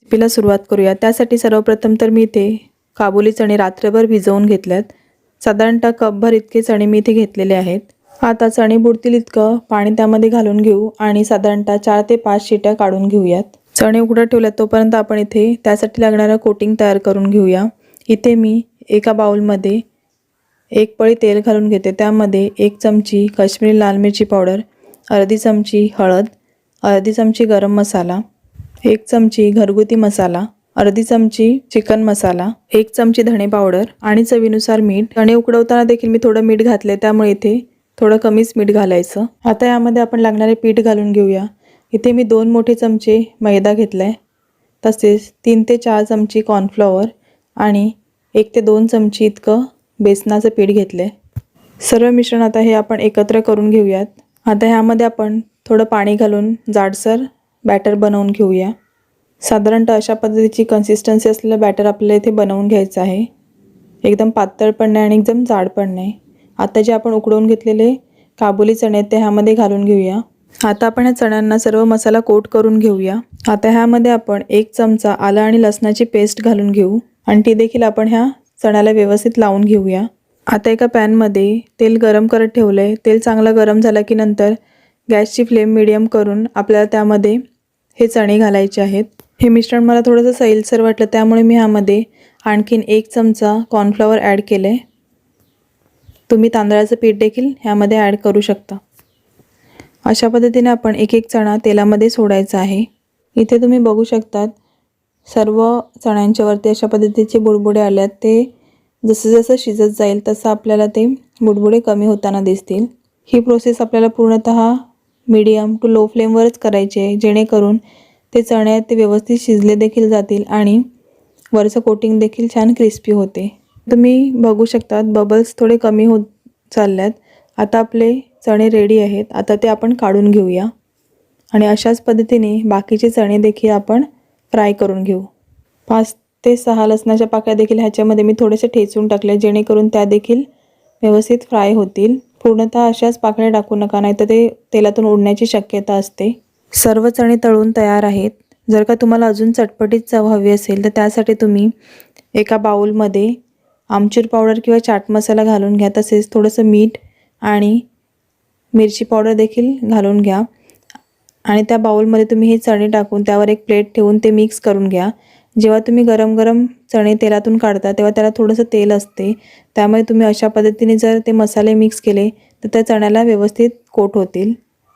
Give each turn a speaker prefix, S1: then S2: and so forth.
S1: रेसिपीला सुरुवात करूया। त्यासाठी सर्वप्रथम तर मी इथे काबुली चणे रात्रभर भिजवून घेतल्यात। साधारणतः कपभर इतके चणे मी इथे घेतलेले आहेत। आता चणे बुडतील इतकं पाणी त्यामध्ये घालून घेऊ आणि साधारणतः 4 ते 5 शिट्या काढून घेऊयात। चणे उकडत ठेवल्यात तोपर्यंत आपण इथे त्यासाठी लागणारं कोटिंग तयार करून घेऊया। इथे मी एका बाउलमध्ये 1 पळी तेल घालून घेते। त्यामध्ये 1 चमची काश्मीरी लाल मिरची पावडर, अर्धी चमची हळद, अर्धी चमची गरम मसाला, 1 चमची घरगुती मसाला, अर्धी चमची चिकन मसाला, 1 चमची धणे पावडर आणि चवीनुसार मीठ। चणे उकडवताना देखील मी थोडं मीठ घातले, त्यामुळे इथे थोडं कमीच मीठ घालायचं। आता यामध्ये आपण लागणारे पीठ घालून घेऊया। इथे मी 2 मोठे चमचे मैदा घेतलाय, तसेच 3 ते 4 चमची कॉर्नफ्लॉवर आणि 1 ते 2 चमची इतकं बेसनाचं पीठ घेतले। सर्व मिश्रण आता हे आपण एकत्र करून घेऊयात। आता ह्यामध्ये आपण थोडं पाणी घालून जाडसर बॅटर बनवून घेऊया। साधारणतः अशा पद्धतीची कन्सिस्टन्सी असलेलं बॅटर आपल्याला इथे बनवून घ्यायचं आहे। एकदम पातळ पण नाही आणि एकदम जाड पण नाही। आता जे आपण उकडवून घेतलेले काबुली चणे ते ह्यामध्ये घालून घेऊया। आता आपण ह्या चण्यांना सर्व मसाला कोट करून घेऊया। आता ह्यामध्ये आपण 1 चमचा आलं आणि लसणाची पेस्ट घालून घेऊ आणि ती देखील आपण ह्या चण्याला व्यवस्थित लावून घेऊया। आता एका पॅनमध्ये तेल गरम करत ठेवलंय। तेल चांगलं गरम झालं की नंतर गॅसची फ्लेम मीडियम करून आपल्याला त्यामध्ये हे चणे घालायचे आहेत। हे मिश्रण मला थोडंसं सैलसर वाटलं, त्यामुळे मी ह्यामध्ये आणखीन 1 चमचा कॉर्नफ्लॉवर ॲड केले। तुम्ही तांदळाचं पीठ देखील ह्यामध्ये ॲड करू शकता। अशा पद्धतीने आपण एक एक चणा तेलामध्ये सोडायचा आहे। इथे तुम्ही बघू शकतात सर्व चण्यांच्या वरती अशा पद्धतीचे बुडबुडे आल्यात। ते जसं जसं शिजत जाईल तसं आपल्याला ते बुडबुडे कमी होताना दिसतील। ही प्रोसेस आपल्याला पूर्णतः मीडियम टू लो फ्लेमवरच करायची आहे, जेणेकरून ते चणे ते व्यवस्थित शिजले देखील जातील आणि वरचं कोटिंग देखील छान क्रिस्पी होते। तुम्ही बघू शकतात बबल्स थोडे कमी होत चालल्यात। आता आपले चणे रेडी आहेत। आता ते आपण काढून घेऊया आणि अशाच पद्धतीने बाकीचे चणे देखील आपण फ्राय करून घेऊ। 5 ते 6 लसणाच्या पाकळ्या देखील ह्याच्यामध्ये मी थोडेसे ठेचून टाकले, जेणेकरून त्या देखील व्यवस्थित फ्राय होतील। पूर्णतः अशाच पाकळ्या टाकू नका, नाहीतर ते तेलातून उडण्याची शक्यता असते। सर्व चणे तळून तयार आहेत। जर का तुम्हाला अजून चटपटीत चव हवी असेल तर त्यासाठी तुम्ही एका बाउलमध्ये आमचूर पावडर किंवा चाट मसाला घालून घ्या, तसेच थोडंसं मीठ आणि मिरची पावडर देखील घालून घ्या आणि त्या बाउलमध्ये तुम्ही हे चणे टाकून त्यावर एक प्लेट ठेवून ते मिक्स करून घ्या। जेव्हा तुम्ही गरम गरम चणे तेलातून काढता तेव्हा त्याला थोडंसं तेल असते, त्यामुळे तुम्ही अशा पद्धतीने जर ते मसाले मिक्स केले तर त्या चण्याला व्यवस्थित कोट होतील।